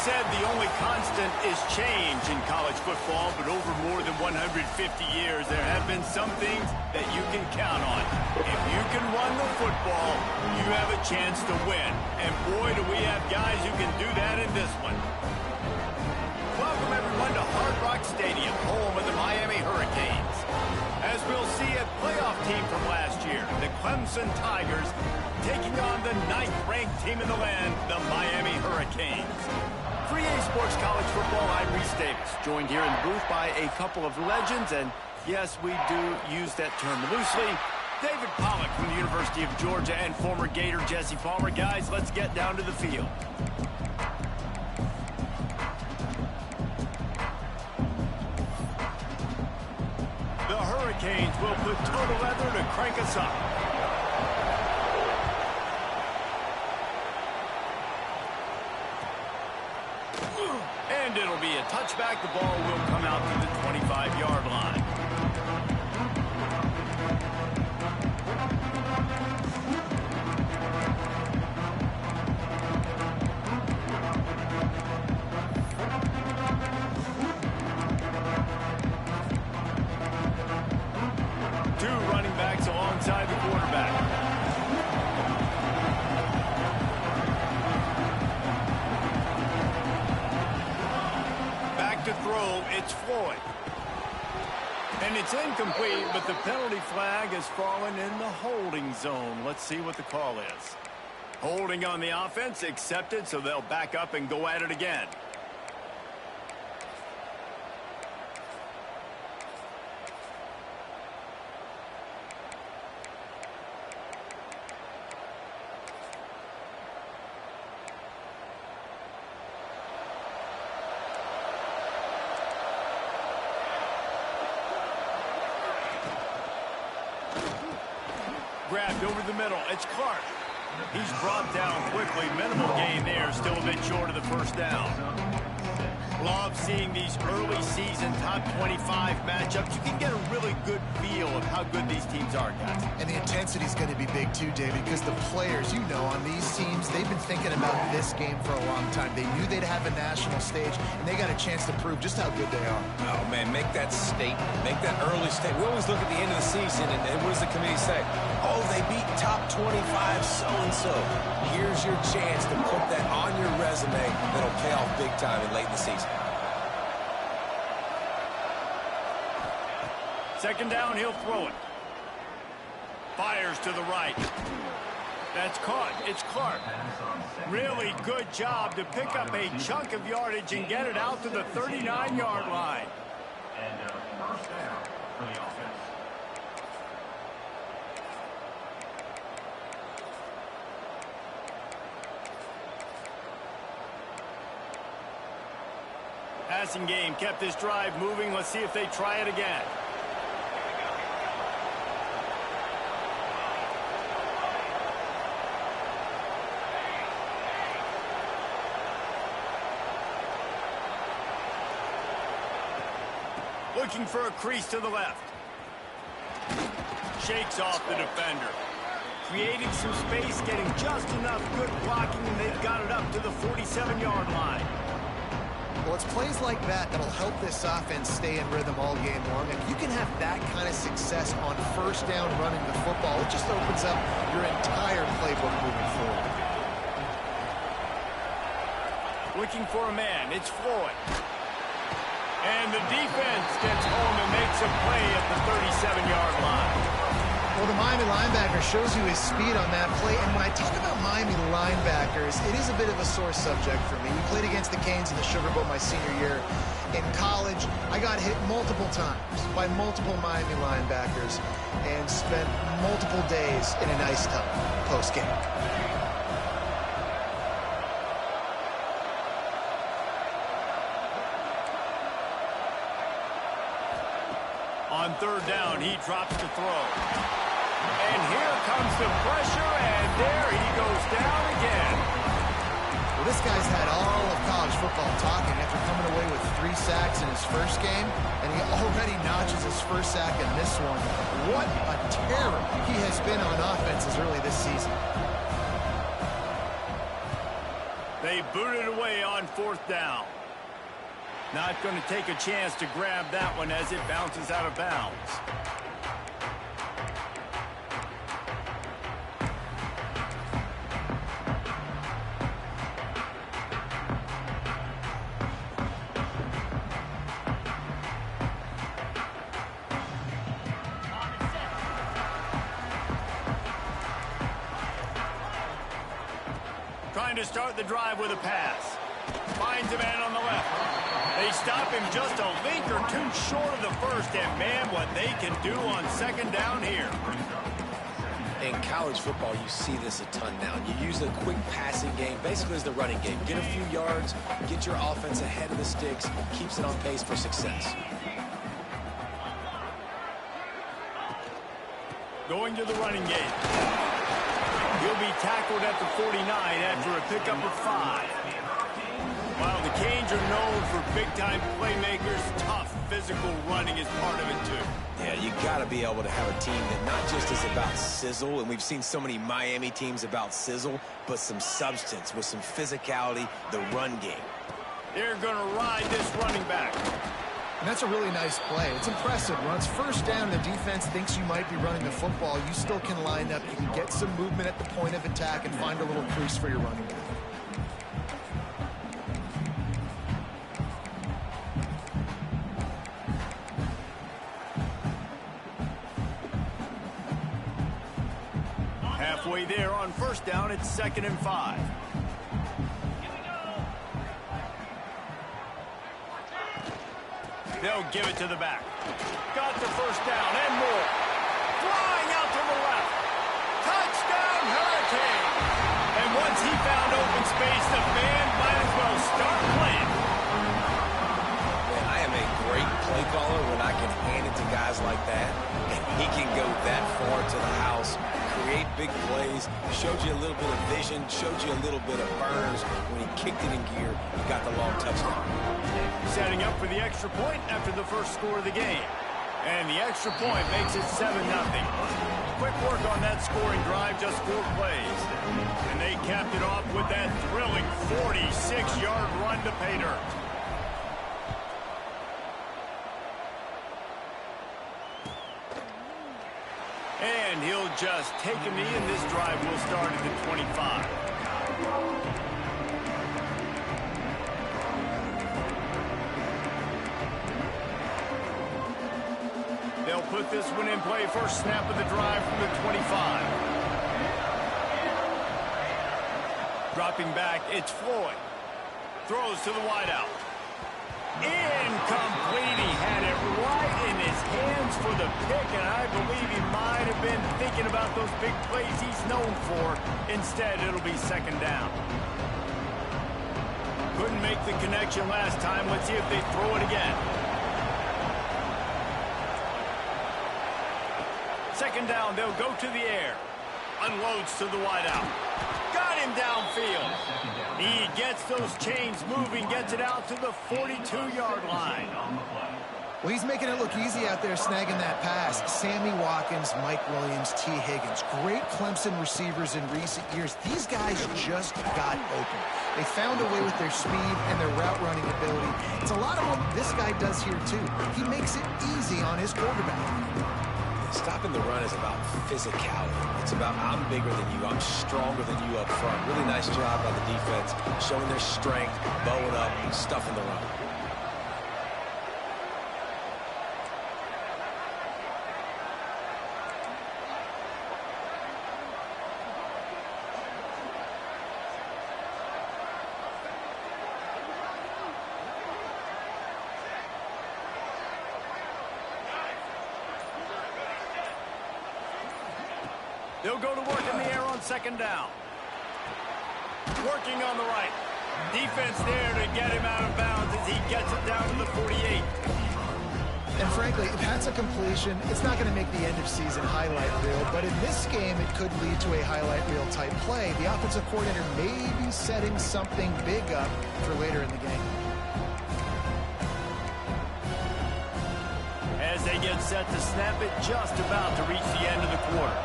said the only constant is change in college football, but over more than 150 years, there have been some things that you can count on. If you can run the football, you have a chance to win. And boy, do we have guys who can do that in this one. Welcome, everyone, to Hard Rock Stadium, home of the Miami Hurricanes. As we'll see, a playoff team from last year, the Clemson Tigers, taking on the 9th-ranked team in the land, the Miami Hurricanes. For EA Sports College Football, I'm Reese Davis, joined here in the booth by a couple of legends, and yes, we do use that term loosely. David Pollack from the University of Georgia and former Gator Jesse Palmer. Guys, let's get down to the field. The Hurricanes will put total leather to crank us up. And it'll be a touchback. The ball will come out to the 25-yard line. Two running backs alongside the quarterback. To throw, it's Floyd. And it's incomplete, but the penalty flag has fallen in the holding zone. Let's see what the call is. Holding on the offense, accepted, so they'll back up and go at it again. Grabbed over the middle. It's Clark. He's brought down quickly. Minimal gain there. Still a bit short of the first down. Love seeing these early season top 25 matchups. You can get a really good feel of how good these teams are, guys. And the intensity is going to be big too, David, because the players, you know, on these teams, they've been thinking about this game for a long time. They knew they'd have a national stage, and they got a chance to prove just how good they are. Oh, man, make that statement. Make that early statement. We always look at the end of the season, and what does the committee say? Oh, they beat top 25 so-and-so. Here's your chance to put that on your resume that'll pay off big time in late in the season. Second down, he'll throw it. Fires to the right. That's caught. It's Clark. Really good job to pick up a chunk of yardage and get it out to the 39-yard line. And first down for the offense. Passing game kept this drive moving. Let's see if they try it again. Looking for a crease to the left. Shakes off the defender. Creating some space, getting just enough good blocking, and they've got it up to the 47-yard line. Well, it's plays like that that'll help this offense stay in rhythm all game long. If you can have that kind of success on first down running the football, it just opens up your entire playbook moving forward. Looking for a man. It's Floyd. And the defense gets home and makes a play at the 37-yard line. Well, the Miami linebacker shows you his speed on that play. And when I talk about Miami linebackers, it is a bit of a sore subject for me. We played against the Canes in the Sugar Bowl my senior year. In college, I got hit multiple times by multiple Miami linebackers and spent multiple days in an ice tub post-game. On third down, he drops the throw. And here comes the pressure, and there he goes down again. Well, this guy's had all of college football talking after coming away with 3 sacks in his first game, and he already notches his first sack in this one. What a terror he has been on offense as early this season. They They boot it away on 4th down. Not going to take a chance to grab that one as it bounces out of bounds. Trying to start the drive with a pass. Finds a man on the left. They stop him just a link or two short of the first, and man, what they can do on 2nd down here. In college football, you see this a ton now. You use the quick passing game, basically as the running game. Get a few yards, get your offense ahead of the sticks, keeps it on pace for success. Going to the running game. He'll be tackled at the 49 after a pickup of 5. While the Canes are known for big-time playmakers, tough physical running is part of it, too. Yeah, you got to be able to have a team that not just is about sizzle, and we've seen so many Miami teams about sizzle, but some substance with some physicality, the run game. They're going to ride this running back. And that's a really nice play. It's impressive. When it's 1st down and the defense thinks you might be running the football, you still can line up. You can get some movement at the point of attack and find a little crease for your running back. Halfway there on 1st down, it's 2nd and 5. They'll give it to the back. Got the 1st down and more. Flying out to the left. Touchdown, Hurricane. And once he found open space, the band might as well start playing. Man, I am a great play caller when I can hand it to guys like that, and he can go that far to the house, create big plays, showed you a little bit of vision, showed you a little bit of burns. When he kicked it in gear, he got the long touchdown. Setting up for the extra point after the first score of the game. And the extra point makes it 7-0. Quick work on that scoring drive, just 4 plays. And they capped it off with that thrilling 46-yard run to pay dirt. And he'll just take a knee, and this drive will start at the 25. They'll put this one in play. First snap of the drive from the 25. Dropping back, it's Floyd. Throws to the wideout. Incomplete. He had it right in his hands for the pick, and I believe he might have been thinking about those big plays he's known for. Instead, it'll be 2nd down. Couldn't make the connection last time. Let's see if they throw it again. 2nd down, they'll go to the air. Unloads to the wideout. Got him downfield. He gets those chains moving, gets it out to the 42-yard line. Well, he's making it look easy out there snagging that pass. Sammy Watkins, Mike Williams, T. Higgins. Great Clemson receivers in recent years. These guys just got open. They found a way with their speed and their route running ability. It's a lot of what this guy does here, too. He makes it easy on his quarterback. Stopping the run is about physicality. It's about I'm bigger than you, I'm stronger than you up front. Really nice job by the defense, showing their strength, bowing up, and stuffing the run. They'll go to work in the air on 2nd down. Working on the right. Defense there to get him out of bounds as he gets it down to the 48. And frankly, if that's a completion, it's not going to make the end-of-season highlight reel. But in this game, it could lead to a highlight reel type play. The offensive coordinator may be setting something big up for later in the game. As they get set to snap it, just about to reach the end of the quarter.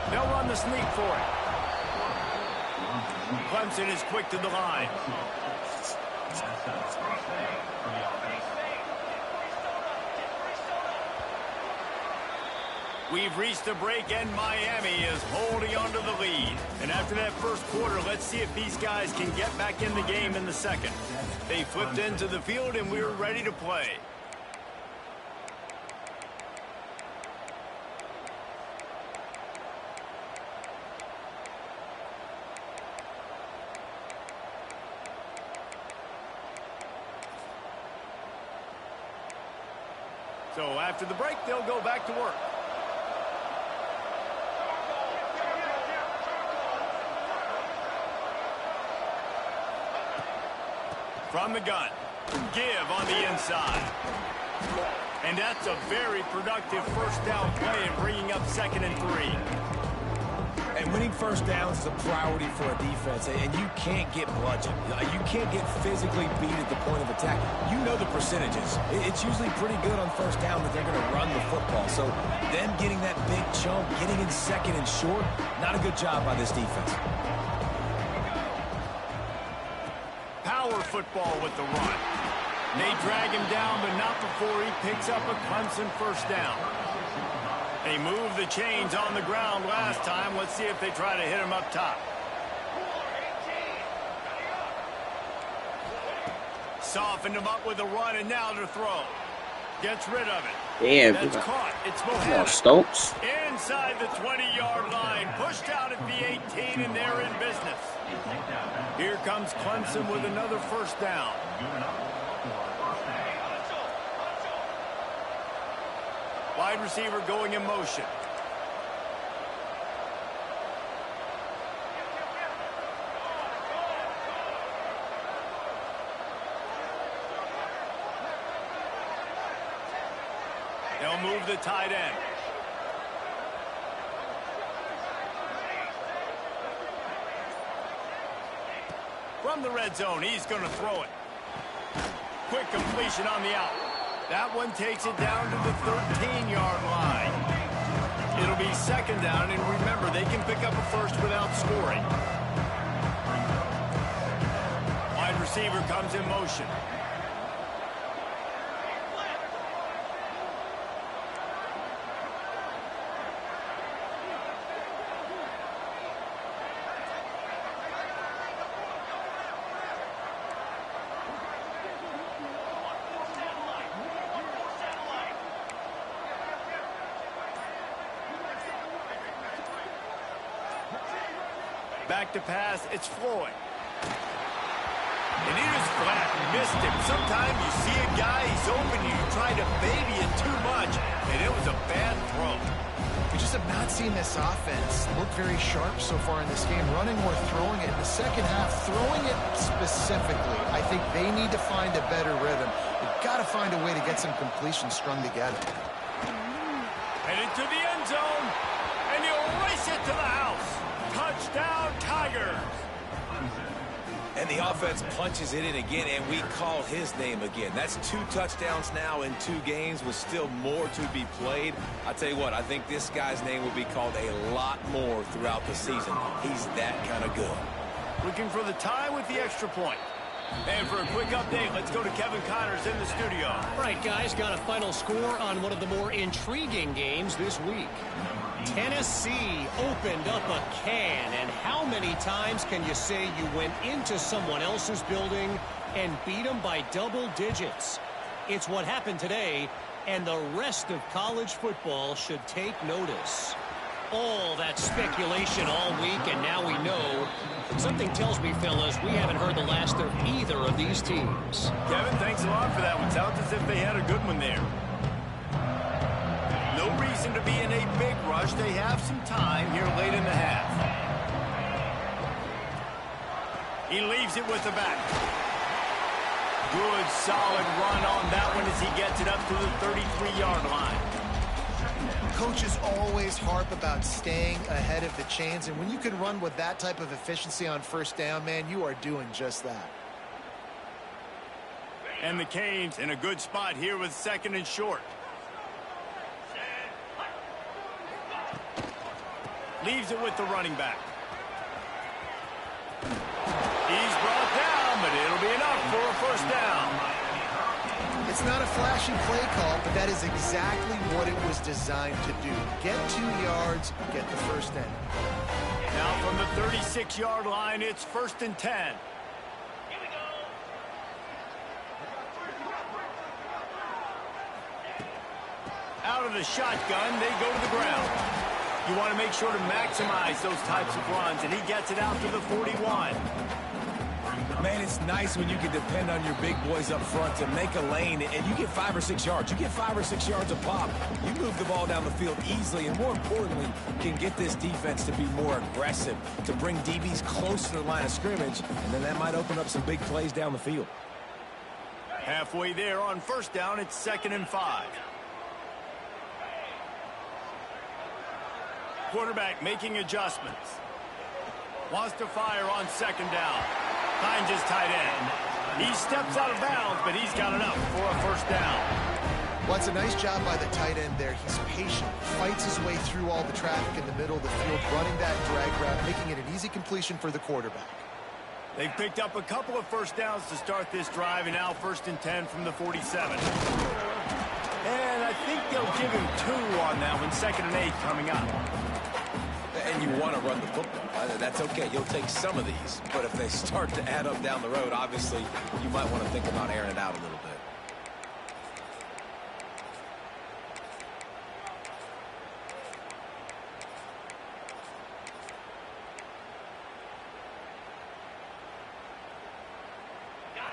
They'll run the sneak for it. Clemson is quick to the line. That's first down for the offense. We've reached the break, and Miami is holding on to the lead. And after that first quarter, let's see if these guys can get back in the game in the second. They flipped into the field, and we were ready to play. So after the break, they'll go back to work. From the gun, give on the inside. And that's a very productive first down play and bringing up 2nd and 3. And winning first downs is a priority for a defense, and you can't get bludgeoned. You can't get physically beat at the point of attack. You know the percentages. It's usually pretty good on first down that they're going to run the football. So them getting that big chunk, getting in 2nd and short, not a good job by this defense. Power football with the run. They drag him down, but not before he picks up a Clemson first down. They moved the chains on the ground last time. Let's see if they try to hit him up top. Softened him up with a run, and now to throw. Gets rid of it. Damn. That's caught. It's Come on, Mohammed. Stokes. Inside the 20-yard line. Pushed out at the 18, and they're in business. Here comes Clemson with another first down. Wide receiver going in motion. They'll move the tight end. From the red zone, he's going to throw it. Quick completion on the out. That one takes it down to the 13-yard line. It'll be 2nd down, and remember, they can pick up a first without scoring. Wide receiver comes in motion. Back to pass, it's Floyd. And he just flat missed him. Sometimes you see a guy, he's open, you try to baby it too much, and it was a bad throw. We just have not seen this offense look very sharp so far in this game, running or throwing it. In the second half, throwing it specifically, I think they need to find a better rhythm. They've got to find a way to get some completions strung together. Headed to the end zone, and he'll race it to the house. Touchdown, Tigers. And the offense punches it in again, and we call his name again. That's 2 touchdowns now in 2 games with still more to be played. I tell you what, I think this guy's name will be called a lot more throughout the season. He's that kind of good. Looking for the tie with the extra point. And for a quick update, let's go to Kevin Connors in the studio. All right, guys, got a final score on one of the more intriguing games this week. Tennessee opened up a can, and how many times can you say you went into someone else's building and beat them by double digits? It's what happened today, and the rest of college football should take notice. All that speculation all week, and now we know. Something tells me, fellas, we haven't heard the last of either of these teams. Kevin, thanks a lot for that one. Sounds as if they had a good one there. No reason to be in a big rush. They have some time here late in the half. He leaves it with the back. Good, solid run on that one as he gets it up to the 33-yard line. Coaches always harp about staying ahead of the chains, and when you can run with that type of efficiency on first down, man, you are doing just that. And the Canes in a good spot here with 2nd and short. Leaves it with the running back. He's brought down, but it'll be enough for a first down. It's not a flashy play call, but that is exactly what it was designed to do. Get 2 yards, get the first down. Now from the 36-yard line, it's 1st and 10. Out of the shotgun, they go to the ground. You want to make sure to maximize those types of runs, and he gets it out to the 41. Man, it's nice when you can depend on your big boys up front to make a lane, and you get 5 or 6 yards. You get 5 or 6 yards a pop. You move the ball down the field easily, and more importantly, can get this defense to be more aggressive, to bring DBs close to the line of scrimmage, and then that might open up some big plays down the field. Halfway there on first down, it's 2nd and 5. Quarterback making adjustments. Wants to fire on 2nd down. Finds his tight end. He steps out of bounds, but he's got enough for a first down. Well, it's a nice job by the tight end there. He's patient, fights his way through all the traffic in the middle of the field, running that drag route, making it an easy completion for the quarterback. They've picked up a couple of first downs to start this drive, and now 1st and 10 from the 47. And I think they'll give him 2 on that one, 2nd and 8 coming up. And you want to run the football. That's okay. You'll take some of these. But if they start to add up down the road, obviously, you might want to think about airing it out a little bit.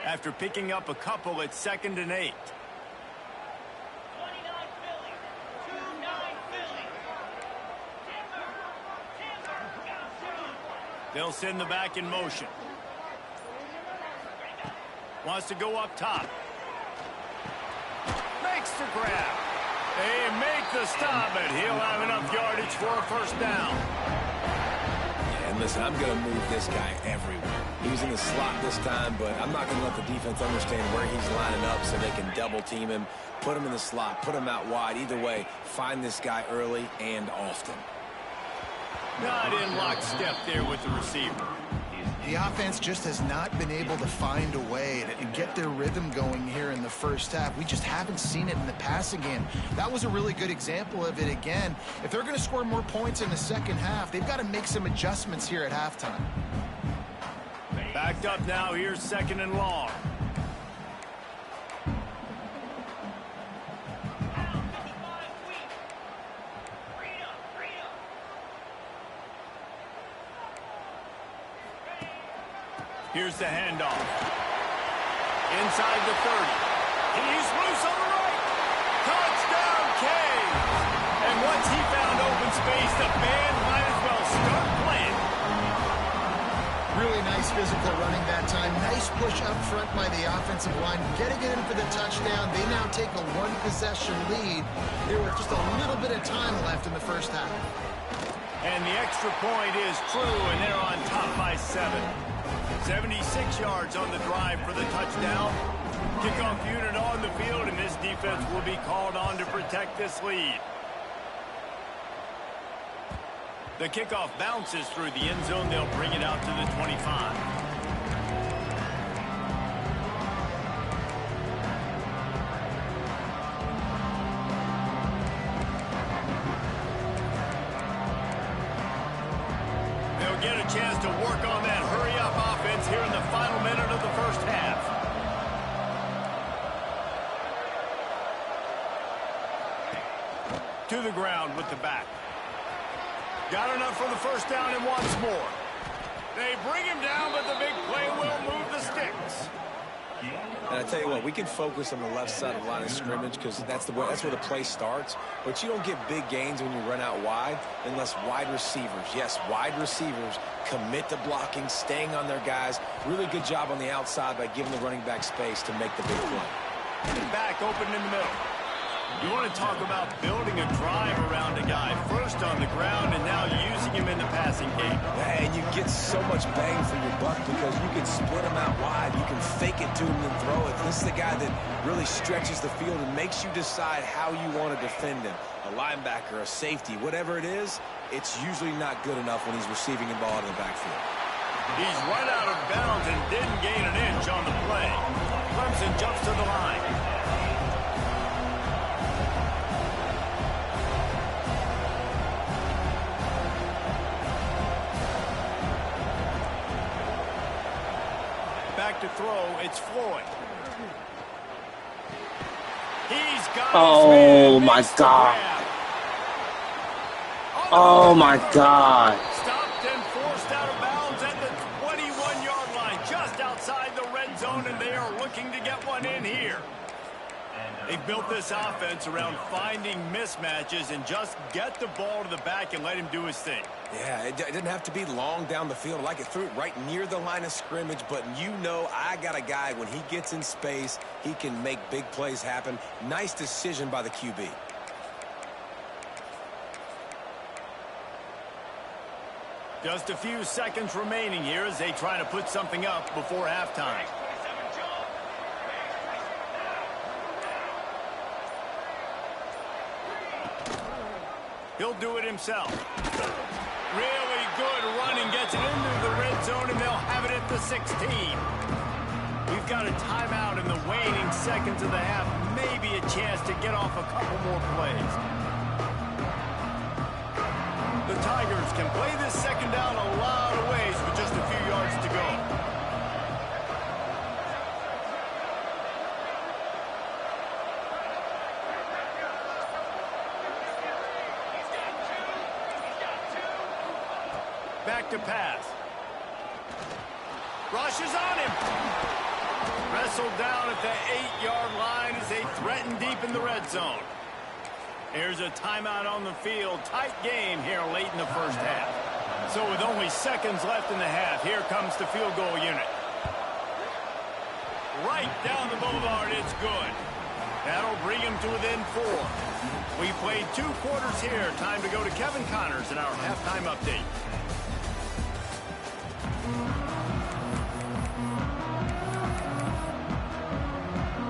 After picking up a couple, it's 2nd and 8. They'll send the back in motion. Wants to go up top. Makes the grab. They make the stop, but he'll have enough yardage for a first down. Yeah, and listen, I'm going to move this guy everywhere. He's in the slot this time, but I'm not going to let the defense understand where he's lining up so they can double team him, put him in the slot, put him out wide. Either way, find this guy early and often. Not in lockstep there with the receiver. The offense just has not been able to find a way to get their rhythm going here in the first half. We just haven't seen it in the passing game. That was a really good example of it again. If they're going to score more points in the second half, they've got to make some adjustments here at halftime. Backed up now, here's 2nd and long. Here's the handoff. Inside the 30. He's loose on the right. Touchdown, Canes. And once he found open space, the band might as well start playing. Really nice physical running that time. Nice push up front by the offensive line. Getting it in for the touchdown. They now take a 1-possession lead. There was just a little bit of time left in the first half. And the extra point is true, and they're on top by 7. 76 yards on the drive for the touchdown. Kickoff unit on the field, and this defense will be called on to protect this lead. The kickoff bounces through the end zone. They'll bring it out to the 25. They'll get a chance to work on that hurry-up offense here in the final minute of the first half. To the ground with the back. Got enough for the first down and once more. They bring him down, but the big play will move the sticks. And I tell you what, we can focus on the left side of the line of scrimmage because that's where the play starts. But you don't get big gains when you run out wide unless wide receivers, yes, wide receivers, commit to blocking, staying on their guys. Really good job on the outside by giving the running back space to make the big play. Back open in the middle. You want to talk about building a drive around a guy. First on the ground and now using him in the passing game. And you get so much bang for your buck because you can split him out wide. You can fake it to him and throw it. This is the guy that really stretches the field and makes you decide how you want to defend him. A linebacker, a safety, whatever it is, it's usually not good enough when he's receiving the ball in the backfield. He's right out of bounds and didn't gain an inch on the play. Clemson jumps to the line. Back to throw, it's Floyd. He's got Oh my God. Oh my God. Stopped and forced out of bounds at the 21-yard line, just outside the red zone, and they are looking to get one in here. They built this offense around finding mismatches and just get the ball to the back and let him do his thing. Yeah, it didn't have to be long down the field. Like it threw it right near the line of scrimmage, but you know I got a guy, when he gets in space, he can make big plays happen. Nice decision by the QB. Just a few seconds remaining here as they try to put something up before halftime. He'll do it himself. Really good running, gets it into the red zone, and they'll have it at the 16. We've got a timeout in the waning seconds of the half. Maybe a chance to get off a couple more plays. The Tigers can play this second down a lot of ways with just a few yards to go. Back to pass. Rushes on him. Wrestled down at the 8-yard line as they threaten deep in the red zone. Here's a timeout on the field. Tight game here late in the first half. So with only seconds left in the half, here comes the field goal unit. Right down the boulevard, it's good. That'll bring him to within 4. We played 2 quarters here. Time to go to Kevin Connors in our halftime update.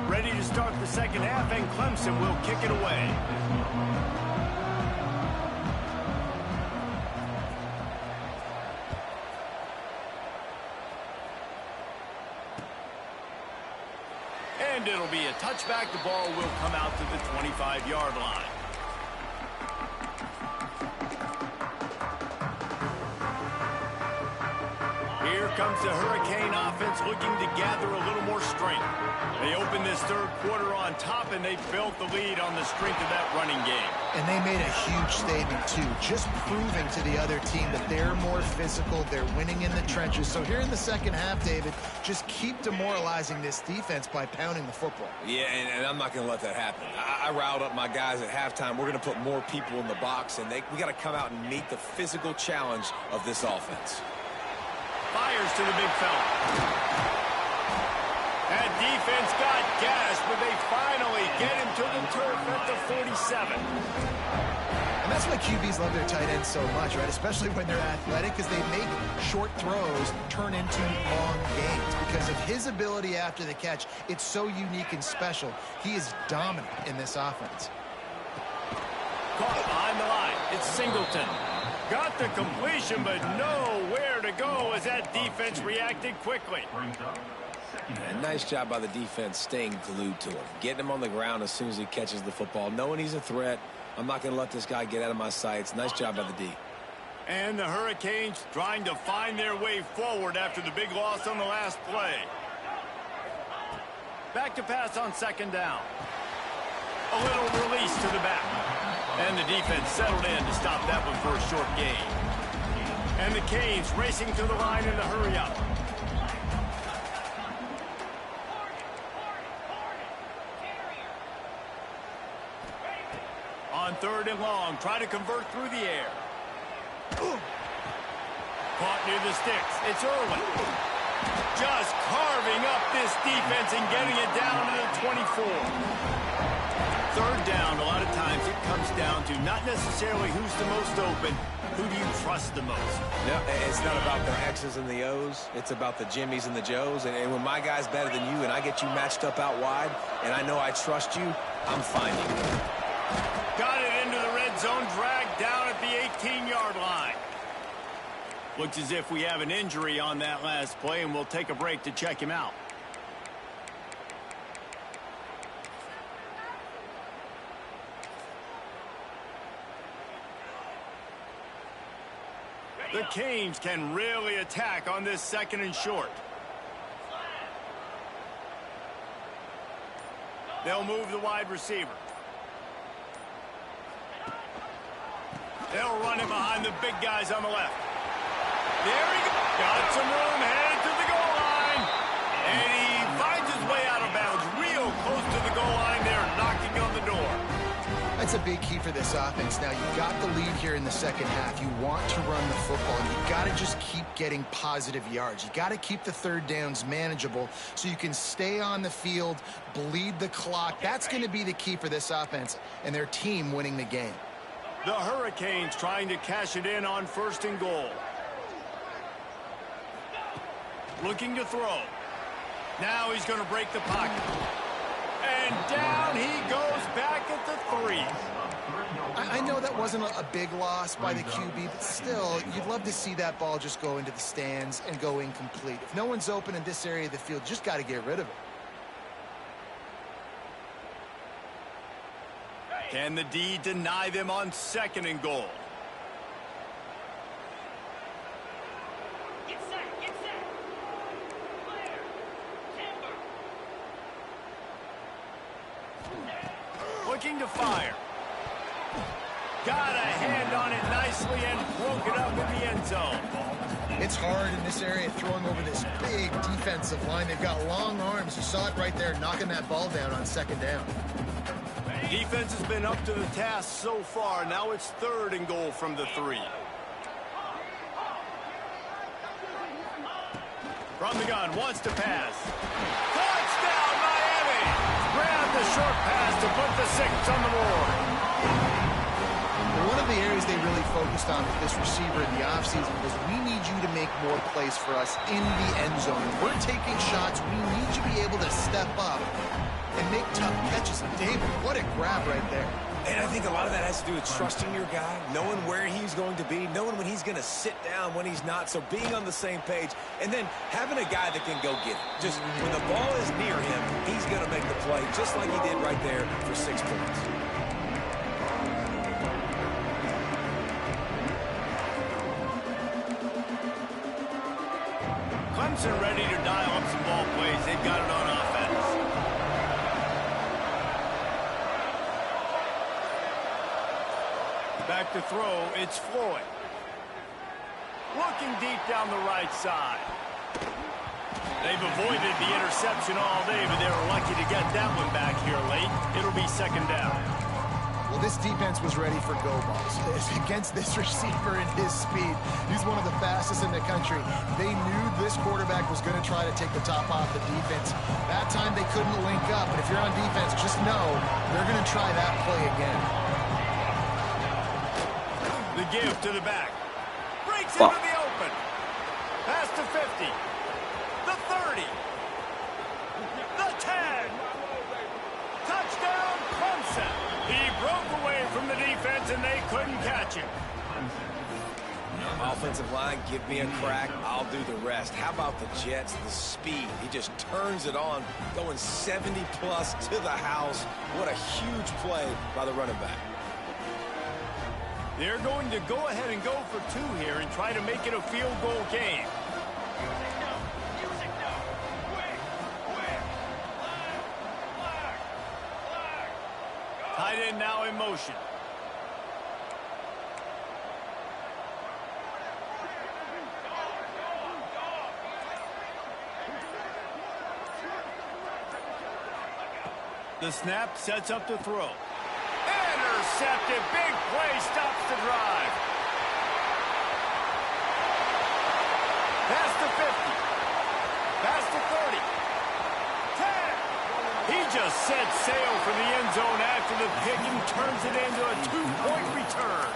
Ready to start the second half, and Clemson will kick it away. And it'll be a touchback. The ball will come out to the 25-yard line. Here comes the Hurricane offense looking to gather a little more strength. They opened this third quarter on top, and they built the lead on the strength of that running game. And they made a huge statement, too, just proving to the other team that they're more physical, they're winning in the trenches. So here in the second half, David, just keep demoralizing this defense by pounding the football. Yeah, and I'm not going to let that happen. I riled up my guys at halftime. We're going to put more people in the box, and we got to come out and meet the physical challenge of this offense. Fires to the big fella. That defense got gas, but they finally get him to the turf at the 47. And that's why QBs love their tight ends so much, right? Especially when they're athletic, because they make short throws turn into long gains. Because of his ability after the catch, it's so unique and special. He is dominant in this offense. Caught behind the line. It's Singleton. Got the completion, but nowhere to go as that defense reacted quickly. And nice job by the defense staying glued to him. Getting him on the ground as soon as he catches the football. Knowing he's a threat. I'm not going to let this guy get out of my sights. Nice job by the D. And the Hurricanes trying to find their way forward after the big loss on the last play. Back to pass on second down. A little release to the back. And the defense settled in to stop that one for a short gain. And the Canes racing to the line in a hurry-up. On third and long, try to convert through the air. Caught near the sticks. It's Irwin. Just carving up this defense and getting it down to the 24. Third down, a lot of times it comes down to not necessarily who's the most open, who do you trust the most? No, it's not about the X's and the O's. It's about the Jimmies and the Joes. And when my guy's better than you and I get you matched up out wide and I know I trust you, I'm finding you. Got it into the red zone, dragged down at the 18-yard line. Looks as if we have an injury on that last play, and we'll take a break to check him out. The Canes can really attack on this 2nd and short. They'll move the wide receiver. They'll run it behind the big guys on the left. There he goes. Got some room, headed to the goal line. And he finds his way out of bounds real close to the goal line there, knocking on the door. That's a big key for this offense. Now, you got the lead here in the 2nd half. You want to run the football, and you got to just keep getting positive yards. You got to keep the 3rd downs manageable so you can stay on the field, bleed the clock. That's going to be the key for this offense and their team winning the game. The Hurricanes trying to cash it in on 1st and goal. Looking to throw. Now he's going to break the pocket. And down he goes back at the 3. I know that wasn't a big loss by the QB, but still, you'd love to see that ball just go into the stands and go incomplete. If no one's open in this area of the field, just got to get rid of it. Can the D deny them on 2nd and goal? Get set, get set. Clear. Timber. Looking to fire. Got a hand on it nicely and broke it up in the end zone. It's hard in this area throwing over this big defensive line. They've got long arms. You saw it right there, knocking that ball down on 2nd down. Defense has been up to the task so far. Now it's 3rd and goal from the 3. From the gun, wants to pass. Touchdown, Miami! Grab the short pass to put the 6 on the board. One of the areas they really focused on with this receiver in the offseason was we need you to make more plays for us in the end zone. We're taking shots. We need you to be able to step up and make tough catches. And David, what a grab right there. And I think a lot of that has to do with trusting your guy, knowing where he's going to be, knowing when he's going to sit down, when he's not. So being on the same page, and then having a guy that can go get it. Just when the ball is near him, he's going to make the play, just like he did right there for 6 points. Clemson ready to dial up some ball plays. They've got it on offense. Back to throw, it's Floyd. Looking deep down the right side. They've avoided the interception all day, but they were lucky to get that one back here late. It'll be 2nd down. Well, this defense was ready for go balls. Against this receiver and his speed, he's one of the fastest in the country. They knew this quarterback was going to try to take the top off the defense. That time they couldn't link up, but if you're on defense, just know they're going to try that play again. The give to the back. Breaks into the open. Pass to 50. The 30. The 10. Touchdown, Clemson. He broke away from the defense, and they couldn't catch him. Offensive line, give me a crack. I'll do the rest. How about the Jets? The speed. He just turns it on, going 70-plus to the house. What a huge play by the running back. They're going to go ahead and go for 2 here and try to make it a field goal game. Tight end now in motion. The snap sets up the throw. Intercepted. Big play stops the drive. Pass to 50. Pass to 30. 10. He just set sail for the end zone after the pick and turns it into a 2-point return.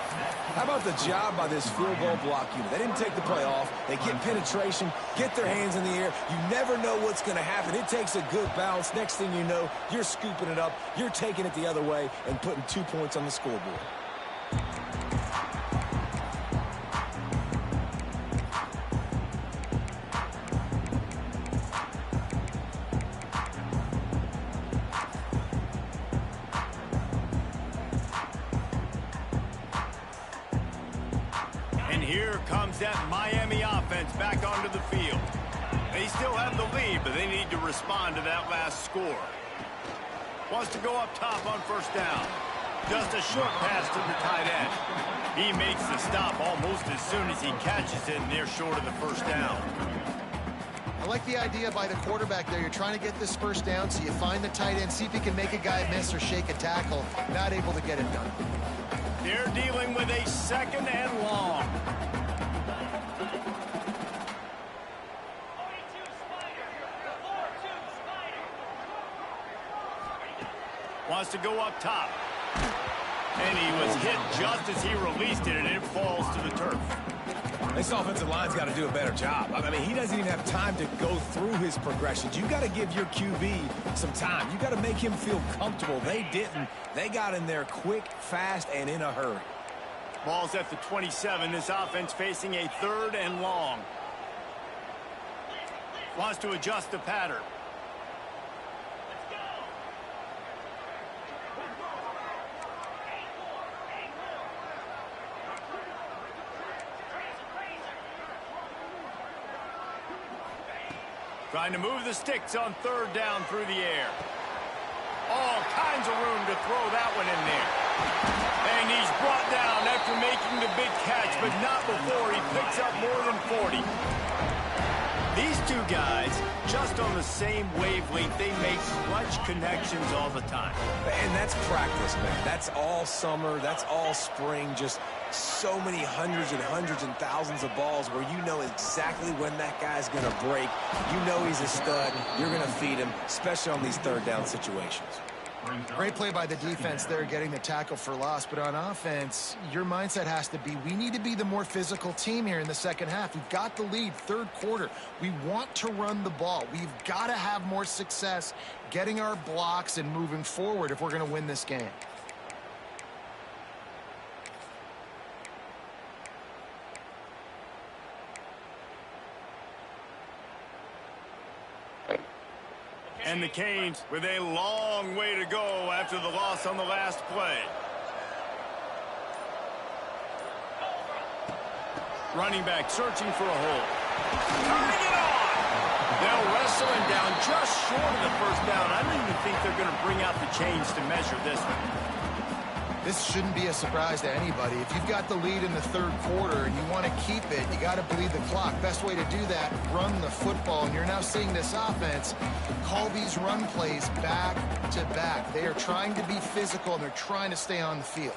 How about the job by this field goal block unit? They didn't take the play off. They get penetration, get their hands in the air. You never know what's going to happen. It takes a good bounce. Next thing you know, you're scooping it up. You're taking it the other way and putting 2 points on the scoreboard. here comes that Miami offense back onto the field. They still have the lead, but they need to respond to that last score. Wants to go up top on first down. Just a short pass to the tight end. He makes the stop almost as soon as he catches it, and they're short of the first down. I like the idea by the quarterback there. You're trying to get this first down, so you find the tight end, see if he can make a guy miss or shake a tackle. Not able to get it done. They're dealing with a second and long. Wants to go up top. And he was hit just as he released it, and it falls to the turf. This offensive line's got to do a better job. I mean, he doesn't even have time to go through his progressions. You got to give your QB some time. You got to make him feel comfortable. They didn't. They got in there quick, fast, and in a hurry. Ball's at the 27. This offense facing a third and long. Wants to adjust the pattern. Trying to move the sticks on third down through the air. All kinds of room to throw that one in there. And he's brought down after making the big catch, but not before he picks up more than 40. These two guys, just on the same wavelength, they make clutch connections all the time. And that's practice, man. That's all summer. That's all spring. Just so many hundreds and thousands of balls where you know exactly when that guy's going to break. You know he's a stud. You're going to feed him, especially on these third down situations. Great play by the defense there, getting the tackle for loss. But on offense, your mindset has to be, we need to be the more physical team here in the second half. We've got the lead, third quarter. We want to run the ball. We've got to have more success getting our blocks and moving forward if we're going to win this game. And the Canes with a long way to go after the loss on the last play. Running back searching for a hole. Turning it on! They'll wrestle him down just short of the first down. I don't even think they're going to bring out the chains to measure this one. This shouldn't be a surprise to anybody. If you've got the lead in the third quarter and you want to keep it, you got to bleed the clock. Best way to do that, run the football. And you're now seeing this offense call these run plays back to back. They are trying to be physical, and they're trying to stay on the field.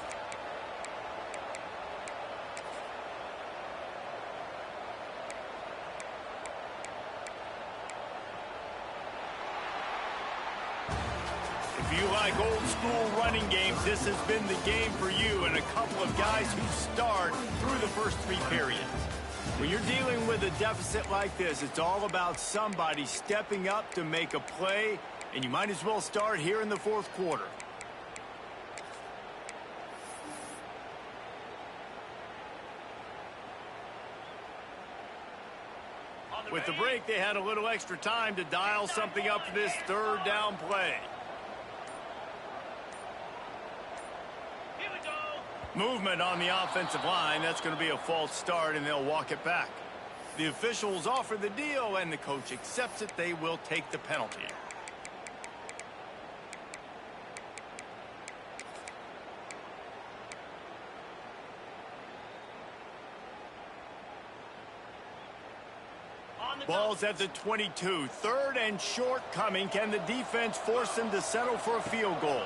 If you like old school running games, this has been the game for you and a couple of guys who start through the first three periods. When you're dealing with a deficit like this, it's all about somebody stepping up to make a play, and you might as well start here in the fourth quarter. With the break, they had a little extra time to dial something up for this third down play. Movement on the offensive line. That's going to be a false start, and they'll walk it back. The officials offer the deal, and the coach accepts it. They will take the penalty. Ball's at the 22. Third and short coming. Can the defense force them to settle for a field goal?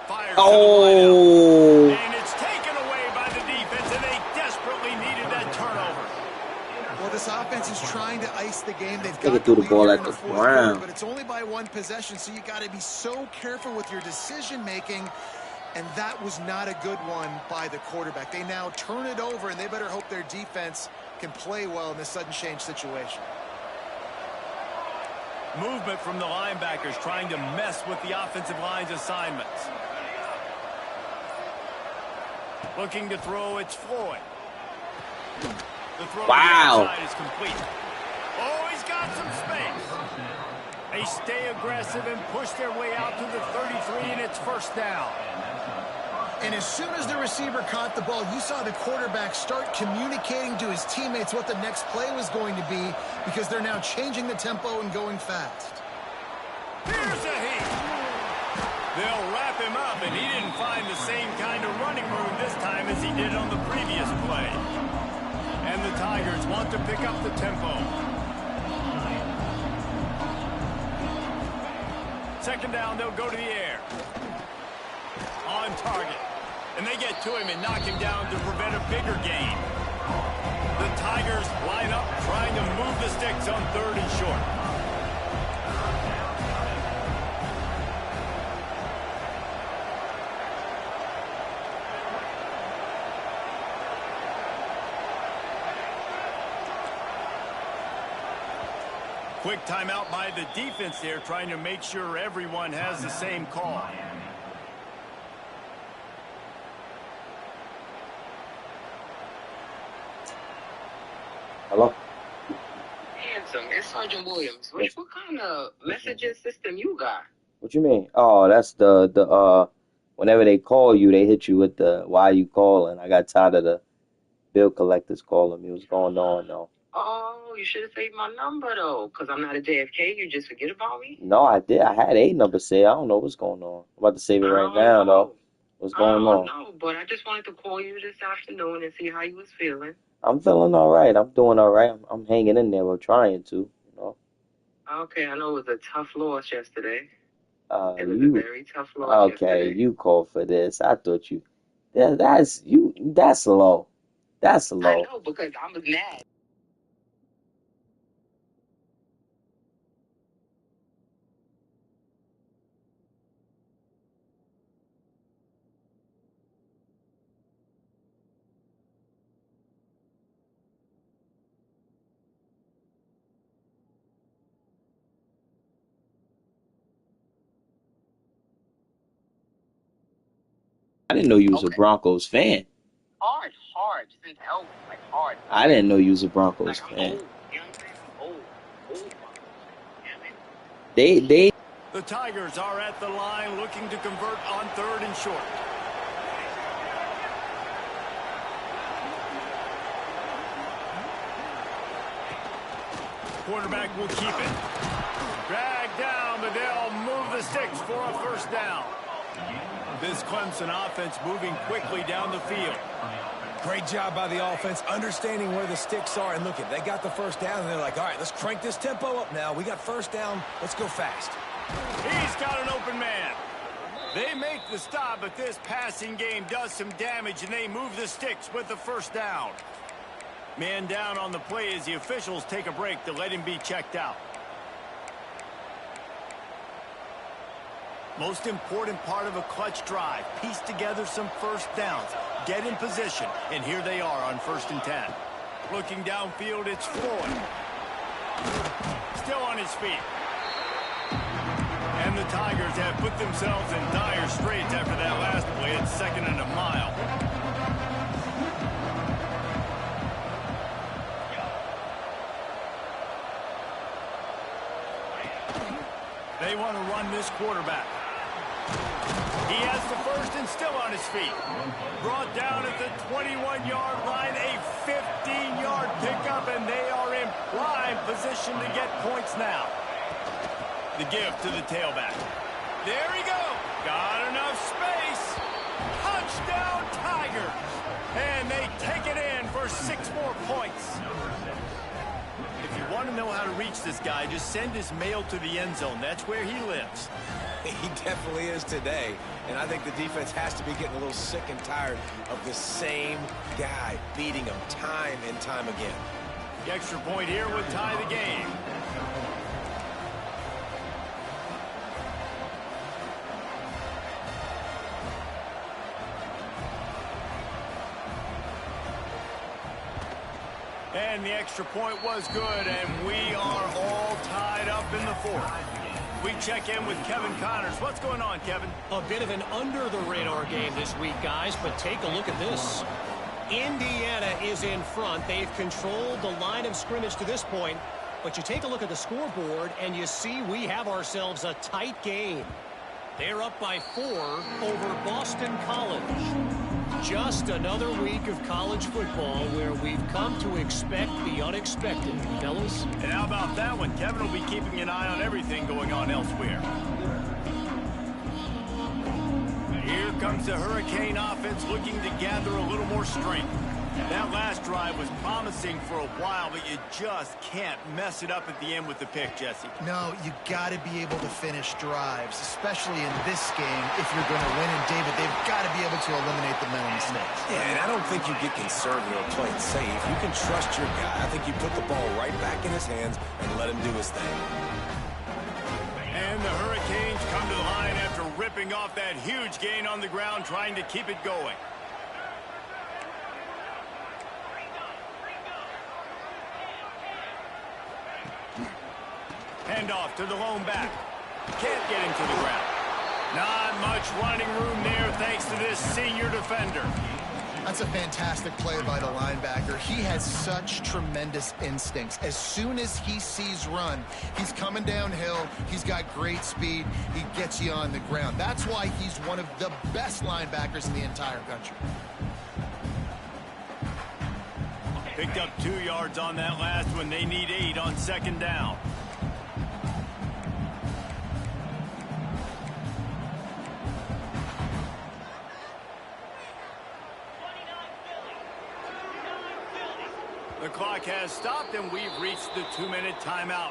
Fires Oh! And it's taken away by the defense, and they desperately needed that turnover. Well, this offense is trying to ice the game. They've They got threw the lead ball here at in the fourth ground. quarter, but it's only by one possession, so you got to be so careful with your decision-making, and that was not a good one by the quarterback. They now turn it over, and they better hope their defense can play well in this sudden change situation. Movement from the linebackers trying to mess with the offensive line's assignments. Looking to throw, it's Floyd. The throw Wow. to the outside is complete. Oh, he's got some space. They stay aggressive and push their way out to the 33, and it's first down. And as soon as the receiver caught the ball, you saw the quarterback start communicating to his teammates what the next play was going to be because they're now changing the tempo and going fast. Here's a heat. They'll wrap him up, and he didn't find the same kind of running room this time as he did on the previous play. And the Tigers want to pick up the tempo. Second down, they'll go to the air. On target. And they get to him and knock him down to prevent a bigger gain. The Tigers line up trying to move the sticks on 3rd and short. Quick timeout by the defense there, trying to make sure everyone has the same call. Hello? Handsome, it's Sergeant Williams. What kind of messaging system you got? What you mean? Oh, that's the whenever they call you, they hit you with the why you calling. I got tired of the bill collectors calling me. What's going on, though? Oh, you should have saved my number, though, because I'm not a JFK. You just forget about me? No, I did. I had a number saved. I don't know what's going on. I'm about to save it right now, though. What's going on? No, but I just wanted to call you this afternoon and see how you was feeling. I'm feeling all right. I'm doing all right. I'm hanging in there. We're trying to, you know. Okay, I know it was a tough loss yesterday. It was You a very tough loss okay? yesterday. You called for this. I thought you. That's you. That's low. That's I low. know, because I was mad. I didn't know you was a Okay. Broncos fan. Hard, since hell, like hard. I didn't know you was a Broncos Like, I'm fan. old, you know what I'm saying? I'm old. Damn it. They The Tigers are at the line looking to convert on 3rd and short. Quarterback will keep it. Dragged down, but they'll move the sticks for a 1st down. This Clemson offense moving quickly down the field. Great job by the offense, understanding where the sticks are. And look, they got the 1st down, and they're like, all right, let's crank this tempo up now. We got 1st down. Let's go fast. He's got an open man. They make the stop, but this passing game does some damage, and they move the sticks with the 1st down. Man down on the play as the officials take a break to let him be checked out. Most important part of a clutch drive, piece together some 1st downs, get in position, and here they are on 1st and 10. Looking downfield, it's Floyd. Still on his feet. And the Tigers have put themselves in dire straits after that last play at 2nd and a mile. They want to run this quarterback. He has the 1st and still on his feet. Brought down at the 21-yard line, a 15-yard pickup, and they are in prime position to get points now. The give to the tailback. There he goes. Got enough space. Touchdown Tigers. And they take it in for 6 more points. If you want to know how to reach this guy, just send his mail to the end zone. That's where he lives. He definitely is today. And I think the defense has to be getting a little sick and tired of the same guy beating him time and time again. The extra point here would tie the game. And the extra point was good, and we are all tied up in the 4th. We check in with Kevin Connors. What's going on, Kevin? A bit of an under-the-radar game this week, guys, but take a look at this. Indiana is in front. They've controlled the line of scrimmage to this point, but you take a look at the scoreboard, and you see we have ourselves a tight game. They're up by 4 over Boston College. Just another week of college football where we've come to expect the unexpected, fellas. And how about that one? Kevin will be keeping an eye on everything going on elsewhere. Here comes the Hurricane offense looking to gather a little more strength. That last drive was promising for a while, but you just can't mess it up at the end with the pick, Jesse. No, you got to be able to finish drives, especially in this game if you're going to win. And, David, they've got to be able to eliminate the mental mistakes. Yeah, and I don't think you get conservative or play it safe. You can trust your guy. I think you put the ball right back in his hands and let him do his thing. And the Hurricanes come to the line after ripping off that huge gain on the ground, trying to keep it going. Handoff to the lone back. Can't get him to the ground. Not much running room there thanks to this senior defender. That's a fantastic play by the linebacker. He has such tremendous instincts. As soon as he sees run, he's coming downhill. He's got great speed. He gets you on the ground. That's why he's one of the best linebackers in the entire country. Picked up 2 yards on that last one. They need 8 on second down. The clock has stopped, and we've reached the 2-minute timeout.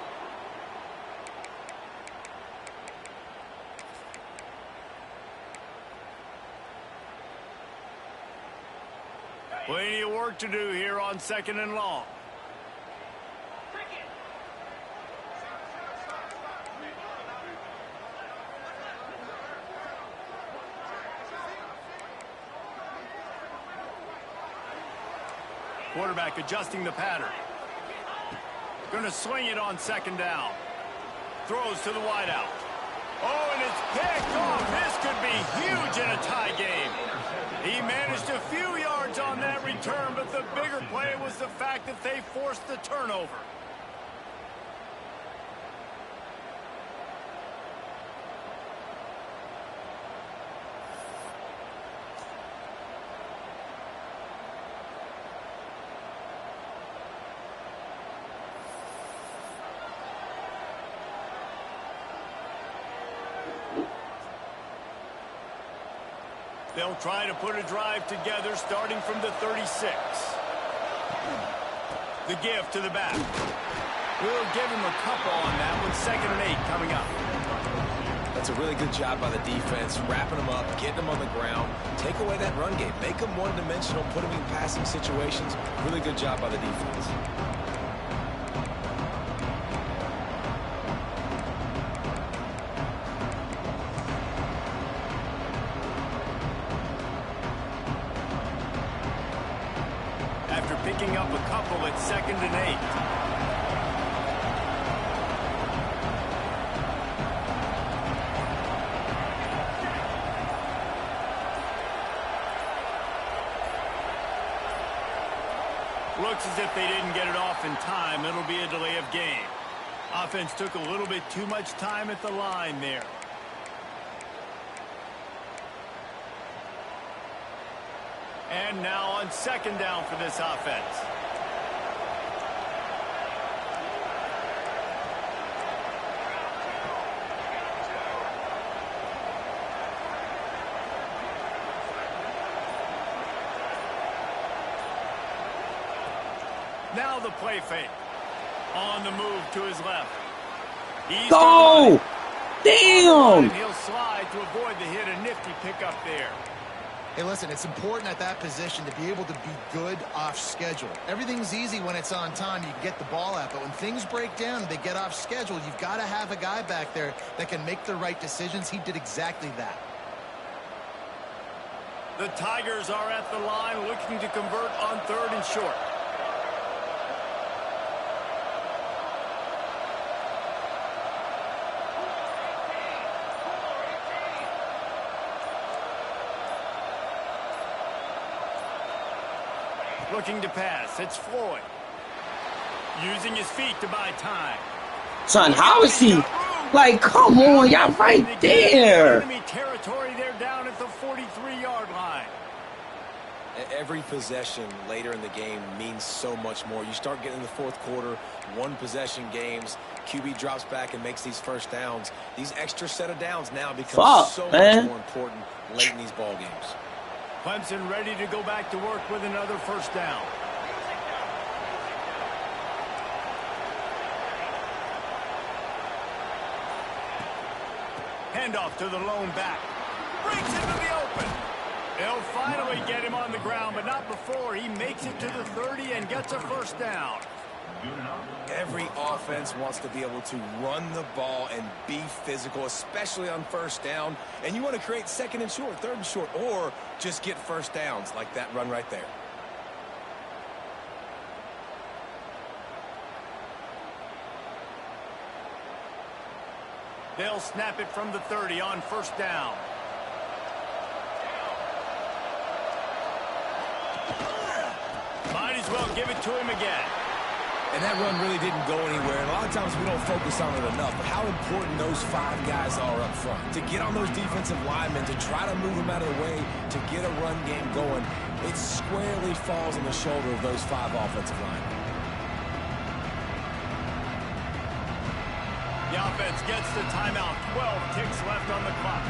Plenty of work to do here on second and long. Quarterback adjusting the pattern. Going to swing it on second down. Throws to the wideout. Oh, and it's picked off. This could be huge in a tie game. He managed a few yards on that return, but the bigger play was the fact that they forced the turnover. They'll try to put a drive together starting from the 36. The give to the back. We'll give him a couple on that one. 2nd and 8 coming up. That's a really good job by the defense, wrapping them up, getting them on the ground. Take away that run game. Make them one-dimensional, put them in passing situations. Really good job by the defense. Picking up a couple at 2nd and 8. Looks as if they didn't get it off in time. It'll be a delay of game. Offense took a little bit too much time at the line there. And now on second down for this offense. Now the play fake. On the move to his left. Go! Damn! He'll slide to avoid the hit. A nifty pickup there. Hey, listen, it's important at that position to be able to be good off schedule. Everything's easy when it's on time. You can get the ball out. But when things break down and they get off schedule, you've got to have a guy back there that can make the right decisions. He did exactly that. The Tigers are at the line looking to convert on 3rd and short. Looking to pass. It's Floyd. Using his feet to buy time. Son, how is he? Like, come on, y'all right there. Enemy territory, they're down at the 43-yard line. Every possession later in the game means so much more. You start getting in the fourth quarter, one possession games, QB drops back and makes these first downs. These extra set of downs now become so much more important late in these ball games. Clemson ready to go back to work with another first down. Handoff to the lone back. Breaks into the open. They'll finally get him on the ground, but not before he makes it to the 30 and gets a first down. Every offense wants to be able to run the ball and be physical, especially on first down. And you want to create second and short, third and short, or just get first downs like that run right there. They'll snap it from the 30 on first down. Might as well give it to him again. And that run really didn't go anywhere. And a lot of times we don't focus on it enough. But how important those 5 guys are up front. To get on those defensive linemen, to try to move them out of the way, to get a run game going, it squarely falls on the shoulder of those 5 offensive linemen. The offense gets the timeout. 12 ticks left on the clock.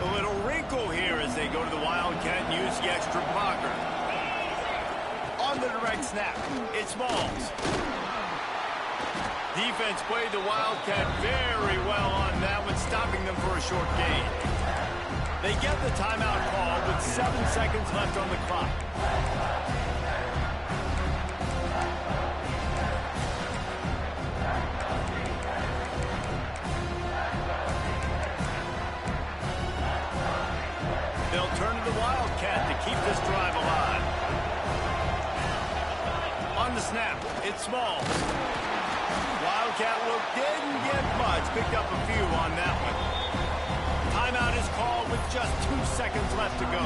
A little wrinkle here as they go to the Wildcat and use the extra blocker. On the direct snap, it's Smalls. Defense played the Wildcat very well on that one, stopping them for a short gain. They get the timeout call with 7 seconds left on the clock. They'll turn to the Wildcat to keep this drive alive. On the snap, it's Smalls. Wildcat look didn't get much, picked up a few on that one. Timeout is called with just 2 seconds left to go.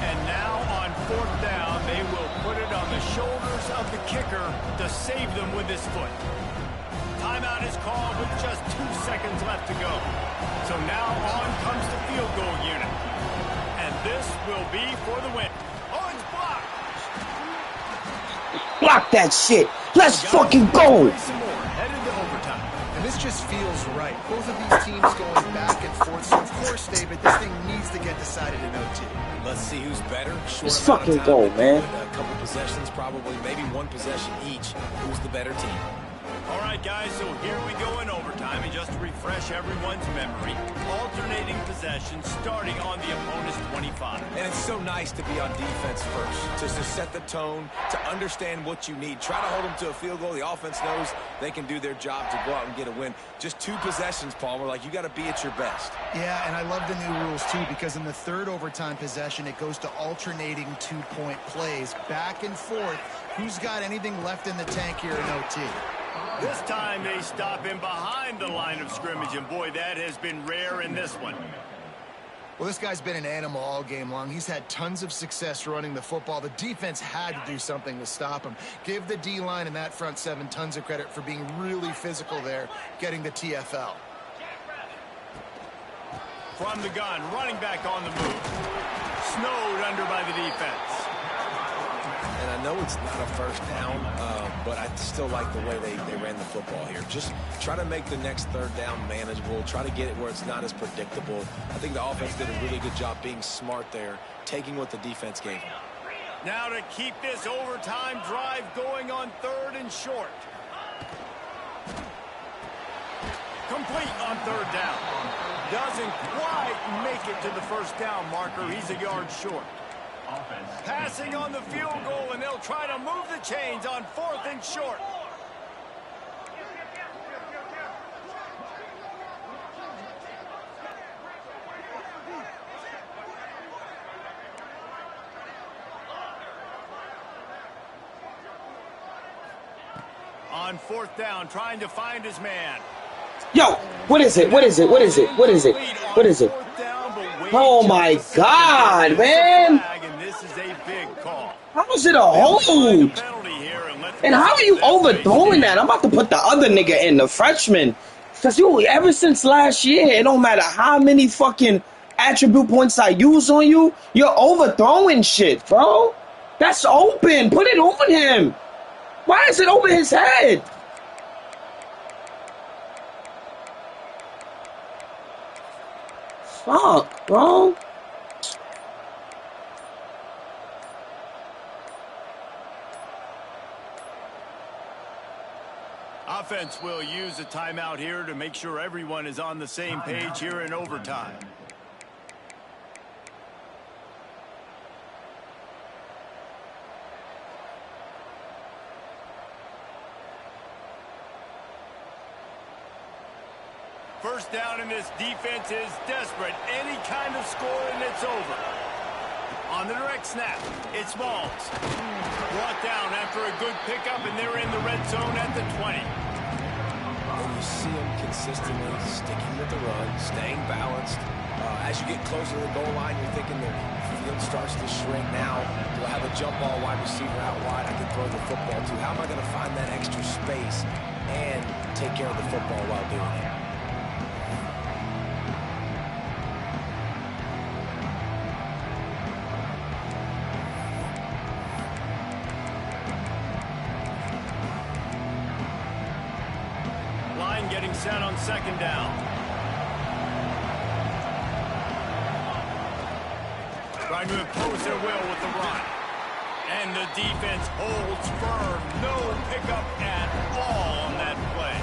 And now on fourth down, they will put it on the shoulders of the kicker to save them with his foot. Timeout is called with just 2 seconds left to go. So now on comes the field goal unit. And this will be for the win. Oh, it's blocked. Block that shit. Let's fucking go. Headed to overtime. And this just feels right. Both of these teams going back and forth. So, of course, David, this thing needs to get decided in OT. Let's see who's better. Let's fucking go, man. A couple possessions, probably, maybe one possession each. Who's the better team? All right, guys, so here we go in overtime. And just to refresh everyone's memory, alternating possessions starting on the opponent's 25. And it's so nice to be on defense first, just to set the tone, to understand what you need. Try to hold them to a field goal. The offense knows they can do their job to go out and get a win. Just 2 possessions, Palmer. Like, you got to be at your best. Yeah, and I love the new rules, too, because in the third overtime possession, it goes to alternating 2-point plays. Back and forth. Who's got anything left in the tank here in OT? This time they stop him behind the line of scrimmage, and boy, that has been rare in this one. Well, this guy's been an animal all game long. He's had tons of success running the football. The defense had to do something to stop him. Give the D-line and that front 7 tons of credit for being really physical there, getting the TFL. From the gun, running back on the move. Snowed under by the defense. And I know it's not a first down, but I still like the way they ran the football here. Just try to make the next third down manageable. Try to get it where it's not as predictable. I think the offense did a really good job being smart there, taking what the defense gave them. Now to keep this overtime drive going on 3rd and short. Complete on 3rd down. Doesn't quite make it to the first down marker. He's a yard short. Passing on the field goal, and they'll try to move the chains on 4th and short. on 4th down, trying to find his man. Yo, what is it? What is it? What is it? What is it? What is it? Oh my God, man! And this is a big call. How is it a hold? And how are you overthrowing that? I'm about to put the other nigga in, the freshman. Because you, ever since last year, it don't matter how many fucking attribute points I use on you, you're overthrowing shit, bro. That's open. Put it on him. Why is it over his head? Fuck, bro. Offense will use a timeout here to make sure everyone is on the same page here in overtime. First down, and this defense is desperate. Any kind of score and it's over. On the direct snap, it's Smalls. Brought down after a good pickup, and they're in the red zone at the 20. And you see them consistently sticking with the run, staying balanced. As you get closer to the goal line, you're thinking the field starts to shrink now. Do I have a jump ball wide receiver out wide I can throw the football to? How am I going to find that extra space and take care of the football while doing it? Getting set on 2nd down. Trying to impose their will with the run. And the defense holds firm. No pickup at all on that play.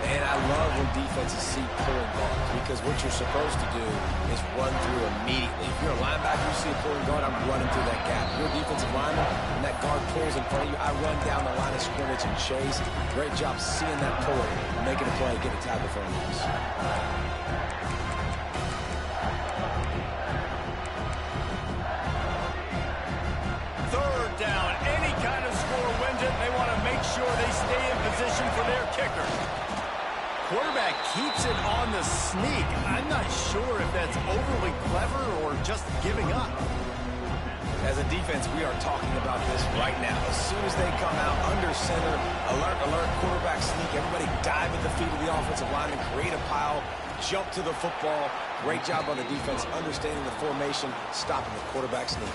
And I love when defenses see pulling guards, because what you're supposed to do is run through immediately. If you're a linebacker, you see a pulling guard, I'm running through that gap. If you're a defensive lineman, and that guard pulls in front of you, I run down the line of scrimmage and chase. Great job seeing that pull, making a play, get a tackle for him. Third down, any kind of score wins it. They want to make sure they stay in position for their kicker. Quarterback keeps it on the sneak. I'm not sure if that's overly clever or just giving up. As a defense, we are talking about this right now. As soon as they come out under center, alert, alert, quarterback sneak, everybody dive at the feet of the offensive lineman, create a pile, jump to the football. Great job on the defense, understanding the formation, stopping the quarterback sneak.